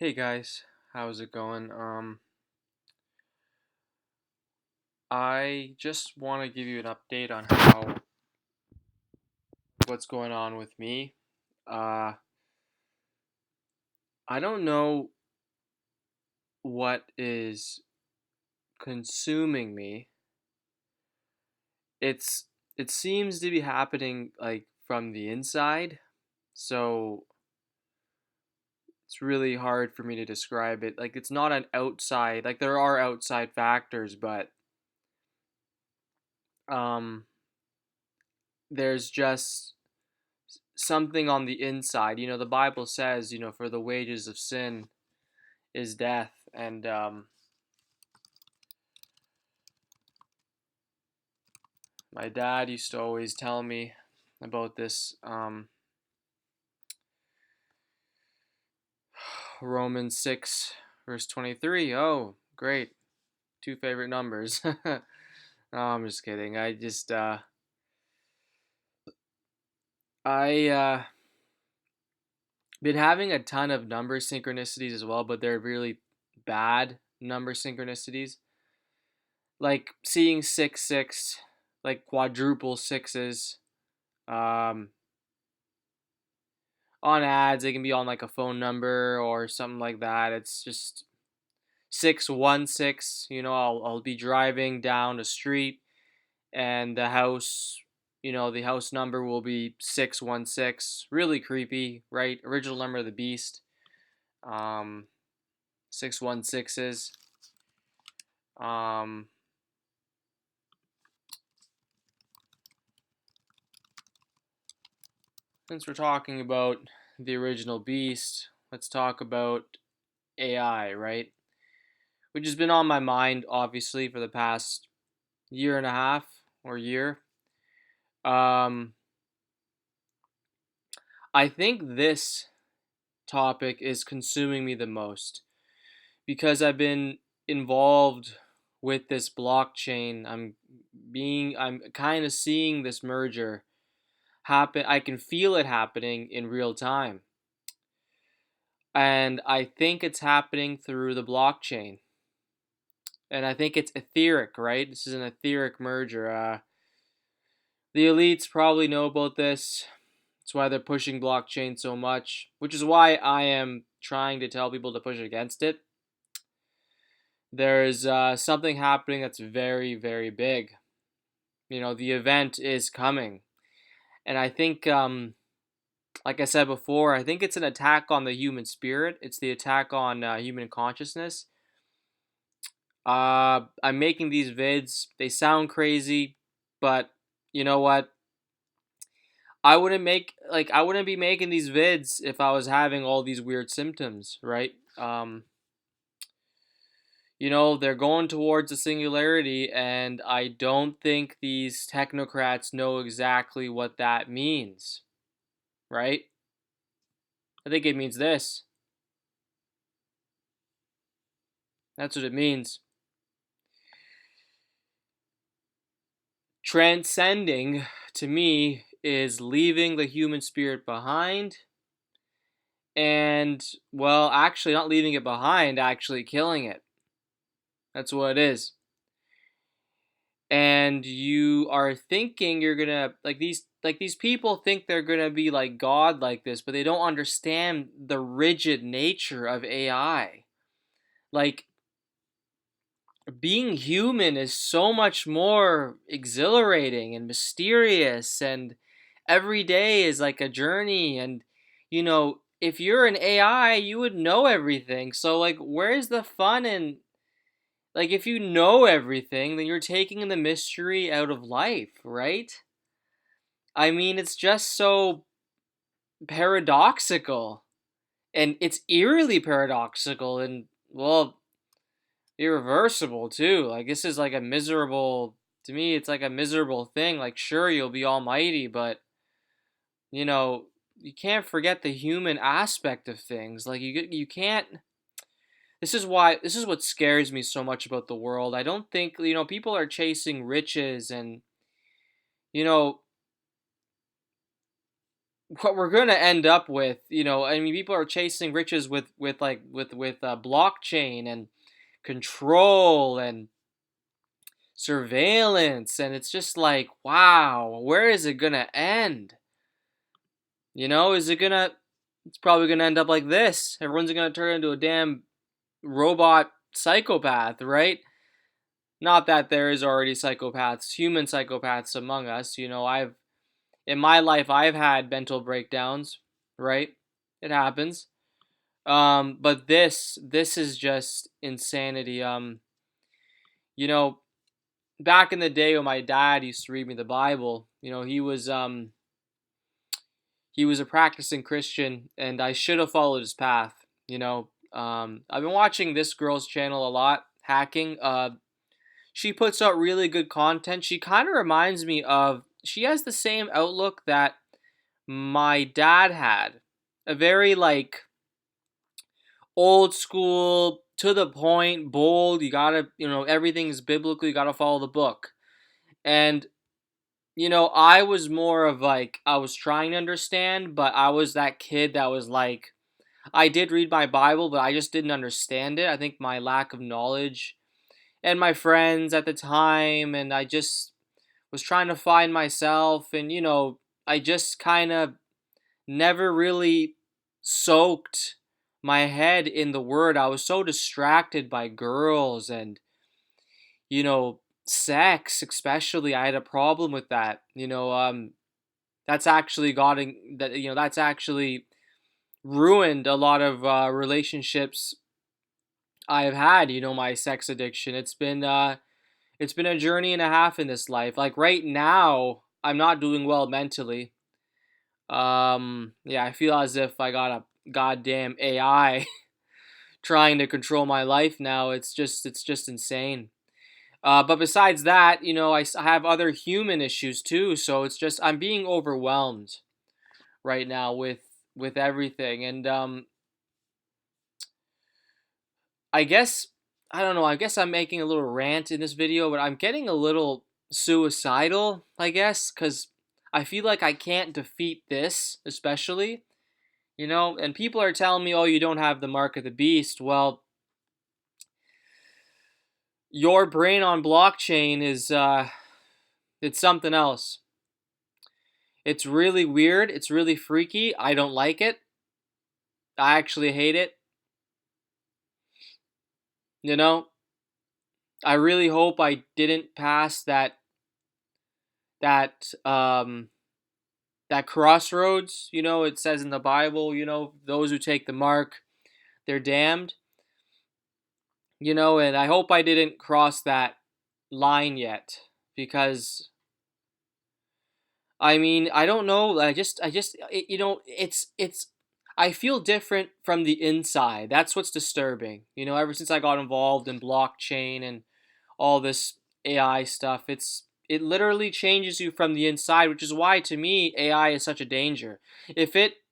Hey guys, how's it going? I just want to give you an update on how what's going on with me. Uh, I don't know what is consuming me. It's it seems to be happening like from the inside, so it's really hard for me to describe it. Like it's not an outside, like there are outside factors, but um there's just something on the inside. The Bible says, for the wages of sin is death. And my dad used to always tell me about this Romans 6, verse 23. Oh, great. Two favorite numbers. No, I'm just kidding. I been having a ton of number synchronicities as well, but they're really bad number synchronicities. Like seeing 6 6, like quadruple sixes. Um, on ads, they can be on like a phone number or something like that. It's just 616. I'll be driving down the street and the house number will be 616. Really creepy, right? Original number of the beast. Um, 616s. Um, since we're talking about the original beast, let's talk about AI, right? Which has been on my mind obviously for the past year and a half or year. Um, I think this topic is consuming me the most because I've been involved with this blockchain. I'm kind of seeing this merger happen. I can feel it happening in real time. And I think it's happening through the blockchain. And I think it's etheric, right? This is an etheric merger. The elites probably know about this. That's why they're pushing blockchain so much, which is why I am trying to tell people to push against it. There's something happening that's very, very big. The event is coming. And I think, like I said before, I think it's an attack on the human spirit. It's the attack on human consciousness. I'm making these vids. They sound crazy, but you know what? I wouldn't be making these vids if I was having all these weird symptoms, right? They're going towards a singularity, and I don't think these technocrats know exactly what that means, right? I think it means this. That's what it means. Transcending, to me, is leaving the human spirit behind, and, well, actually, not leaving it behind, actually killing it. That's what it is. And you are thinking you're gonna like these people think they're gonna be like God like this, but they don't understand the rigid nature of AI. Like being human is so much more exhilarating and mysterious, and every day is like a journey. And if you're an AI, you would know everything. So like, where's the fun in like if you know everything, then you're taking the mystery out of life, right? I mean, it's just so paradoxical. And it's eerily paradoxical and, well, irreversible too. Like, this is like a miserable, to me, it's like a miserable thing. Like, sure, you'll be almighty, but, you know, you can't forget the human aspect of things. Like, you can't. This is what scares me so much about the world. I don't think, people are chasing riches and, you know, what we're gonna end up with, I mean, people are chasing riches with blockchain and control and surveillance, and it's just like, wow, where is it gonna end? Is it gonna? It's probably gonna end up like this. Everyone's gonna turn into a damn robot psychopath, right? Not that there is already psychopaths, human psychopaths among us. I've in my life I've had mental breakdowns, right? It happens. But this is just insanity. You know, back in the day when my dad used to read me the Bible, he was a practicing Christian, and I should have followed his path. I've been watching this girl's channel a lot, hacking. She puts out really good content. She kind of reminds me of. She has the same outlook that my dad had, a very like old school, to the point, bold. You gotta, everything's biblical. You gotta follow the book. And I was more of like, I was trying to understand, but I was that kid that was like, I did read my Bible, but I just didn't understand it. I think my lack of knowledge and my friends at the time, and I just was trying to find myself, and I just kind of never really soaked my head in the word. I was so distracted by girls and sex, especially. I had a problem with that. That's actually gotten that that's actually ruined a lot of relationships I've had. My sex addiction. It's been a journey and a half in this life. Like right now, I'm not doing well mentally. Yeah, I feel as if I got a goddamn AI trying to control my life now. It's just insane. But besides that, I have other human issues too. So it's just I'm being overwhelmed right now with everything, and I guess I don't know. I guess I'm making a little rant in this video, but I'm getting a little suicidal. I guess because I feel like I can't defeat this, especially. And people are telling me, "Oh, you don't have the mark of the beast." Well, your brain on blockchain is it's something else. It's really weird. It's really freaky. I don't like it. I actually hate it. You know, I really hope I didn't pass that that crossroads. It says in the Bible, those who take the mark, they're damned. And I hope I didn't cross that line yet, because I mean, I don't know. It's. I feel different from the inside. That's what's disturbing. Ever since I got involved in blockchain and all this AI stuff, it literally changes you from the inside, which is why to me AI is such a danger. If it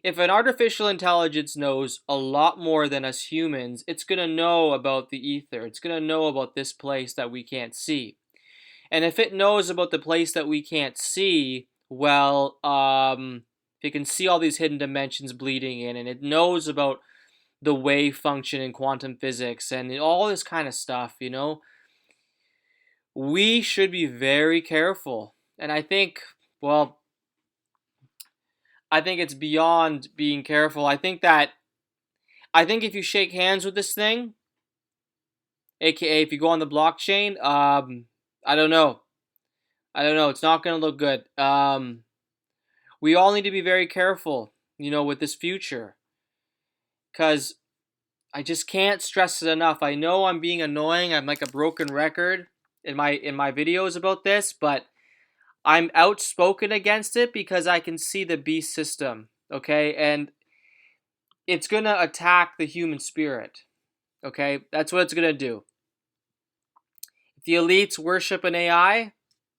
if an artificial intelligence knows a lot more than us humans, it's gonna know about the ether. It's gonna know about this place that we can't see. And if it knows about the place that we can't see, well, if it can see all these hidden dimensions bleeding in, and it knows about the wave function in quantum physics and all this kind of stuff, we should be very careful. And well, I think it's beyond being careful. I think if you shake hands with this thing, aka if you go on the blockchain, I don't know. I don't know. It's not gonna look good. We all need to be very careful, with this future, because I just can't stress it enough. I know I'm being annoying. I'm like a broken record in my videos about this, but I'm outspoken against it because I can see the beast system, okay? And it's going to attack the human spirit, okay? That's what it's going to do. If the elites worship an AI,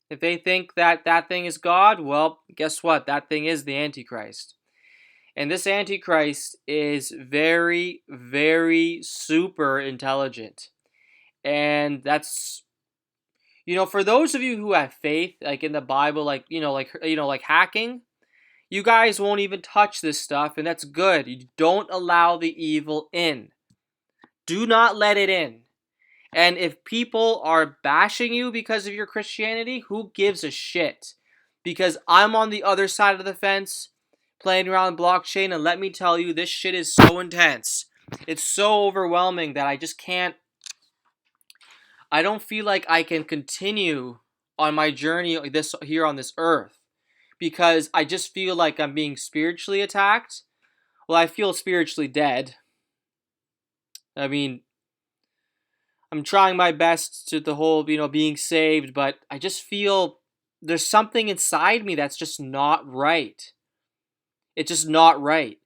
if they think that that thing is God, well, guess what? That thing is the Antichrist. And this Antichrist is very, very super intelligent. And that's, for those of you who have faith, like in the Bible, like, like hacking, You guys won't even touch this stuff, and that's good. You don't allow the evil in. Do not let it in. And if people are bashing you because of your Christianity, who gives a shit? Because I'm on the other side of the fence playing around blockchain, and let me tell you, this shit is so intense. It's so overwhelming that I just can't. I don't feel like I can continue on my journey this here on this earth because I just feel like I'm being spiritually attacked. Well, I feel spiritually dead. I mean, I'm trying my best to the whole, being saved, but I just feel there's something inside me that's just not right. It's just not right.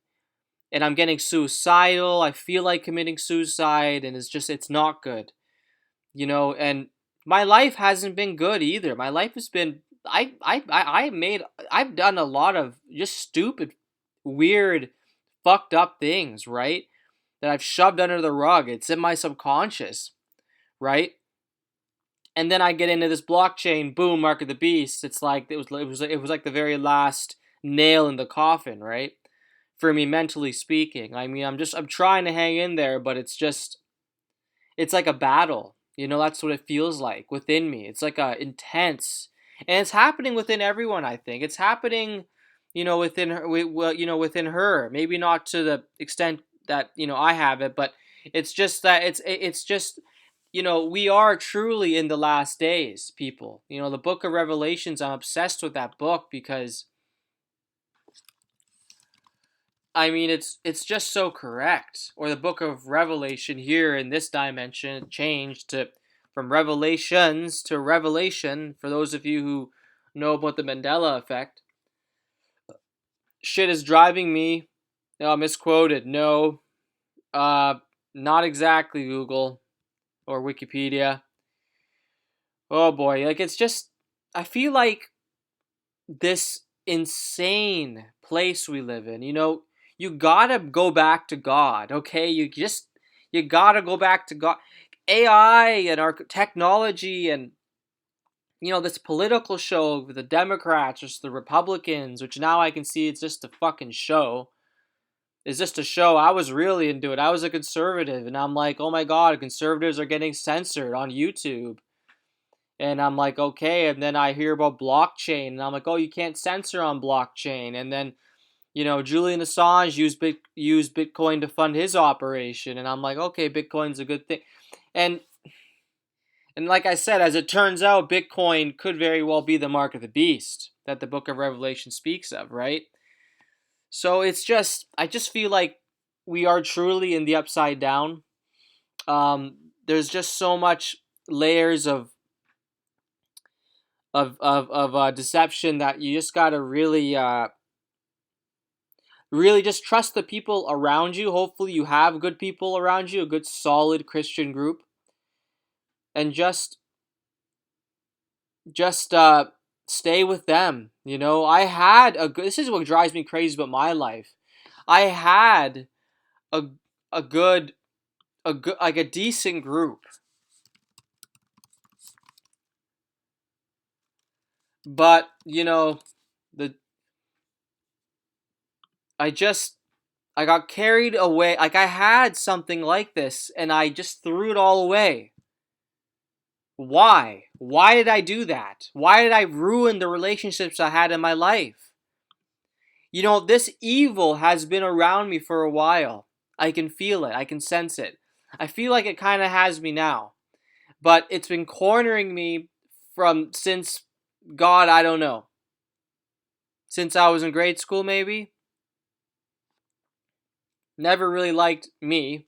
And I'm getting suicidal. I feel like committing suicide, and it's not good. And my life hasn't been good either. My life has been I've done a lot of just stupid, weird, fucked up things, right? That I've shoved under the rug. It's in my subconscious, right? And then I get into this blockchain, boom, mark of the beast. It's like it was like the very last nail in the coffin, right? For me, mentally speaking. I mean, I'm trying to hang in there, but it's like a battle. That's what it feels like within me. It's like a intense, and it's happening within everyone. I think it's happening, within her. Within her. Maybe not to the extent that I have it, but it's just that it's just we are truly in the last days, people. The Book of Revelations. I'm obsessed with that book because I mean, it's just so correct. Or the Book of Revelation here in this dimension changed to from revelations to revelation. For those of you who know about the Mandela effect, shit is driving me. No, misquoted. No, uh, not exactly Google or Wikipedia. Oh boy, like it's just I feel like this insane place we live in. You gotta go back to God, okay? You gotta go back to God. AI and our technology and this political show with the Democrats or the Republicans, which now I can see it's just a fucking show. It's just a show. I was really into it. I was a conservative, and I'm like, oh my god, conservatives are getting censored on YouTube. And I'm like, okay. And then I hear about blockchain, and I'm like, oh, you can't censor on blockchain. And then, Julian Assange used Bitcoin to fund his operation, and I'm like, okay, Bitcoin's a good thing. And like I said, as it turns out, Bitcoin could very well be the mark of the beast that the Book of Revelation speaks of, right? So I just feel like we are truly in the upside down. There's just so much layers of deception that you just gotta really just trust the people around you. Hopefully, you have good people around you, a good solid Christian group, and just stay with them. I had a good. This is what drives me crazy about my life. I had a a good a good like a decent group, but the I just I got carried away. Like I had something like this, and I just threw it all away. Why? Why did I do that? Why did I ruin the relationships I had in my life? This evil has been around me for a while. I can feel it. I can sense it. I feel like it kind of has me now. But it's been cornering me since, God, I don't know. Since I was in grade school, maybe. Never really liked me.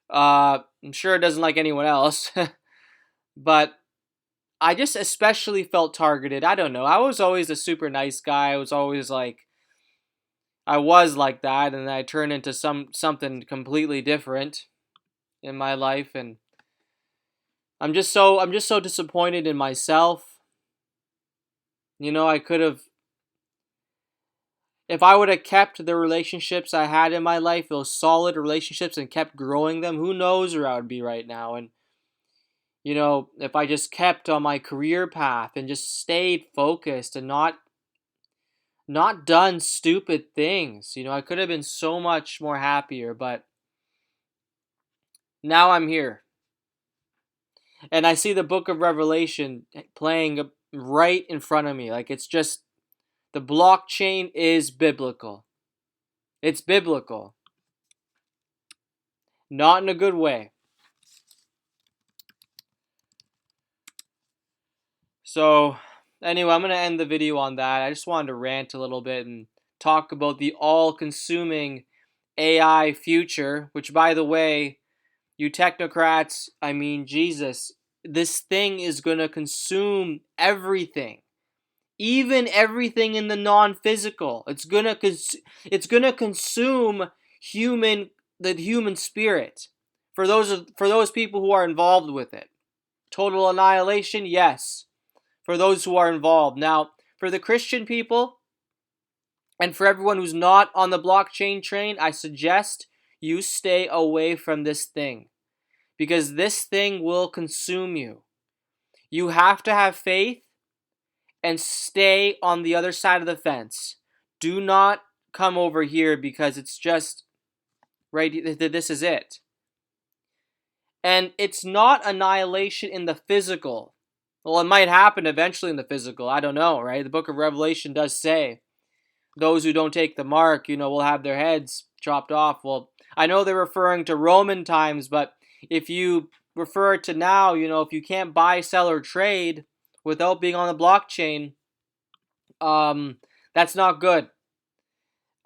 I'm sure it doesn't like anyone else. But I just especially felt targeted. I don't know. I was always a super nice guy. I was like that, and I turned into something completely different in my life, and I'm just so disappointed in myself. I could have if I would have kept the relationships I had in my life, those solid relationships, and kept growing them, who knows where I would be right now. And if I just kept on my career path and just stayed focused and not done stupid things. I could have been so much more happier, but now I'm here. And I see the book of Revelation playing right in front of me. Like, it's just, the blockchain is biblical. It's biblical. Not in a good way. So, anyway, I'm going to end the video on that. I just wanted to rant a little bit and talk about the all-consuming AI future, which, by the way, you technocrats, I mean, Jesus, this thing is going to consume everything. Even everything in the non-physical. It's going to consume the human spirit for those people who are involved with it. Total annihilation, yes, for those who are involved. Now, for the Christian people and for everyone who's not on the blockchain train, I suggest you stay away from this thing, because this thing will consume you. You have to have faith and stay on the other side of the fence. Do not come over here, because it's just, right, this is it. And it's not annihilation in the physical. Well, it might happen eventually in the physical. I don't know, right? The book of Revelation does say those who don't take the mark, will have their heads chopped off. Well, I know they're referring to Roman times, but if you refer to now, if you can't buy, sell, or trade without being on the blockchain, that's not good.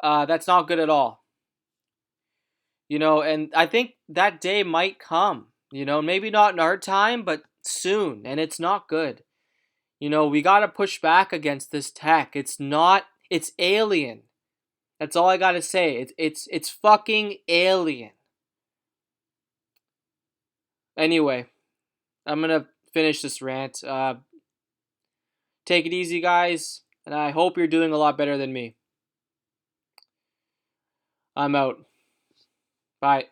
That's not good at all. And I think that day might come, maybe not in our time, but soon, and it's not good. We got to push back against this tech. It's alien. That's all I got to say. It's fucking alien. Anyway, I'm going to finish this rant. Take it easy, guys, and I hope you're doing a lot better than me. I'm out. Bye.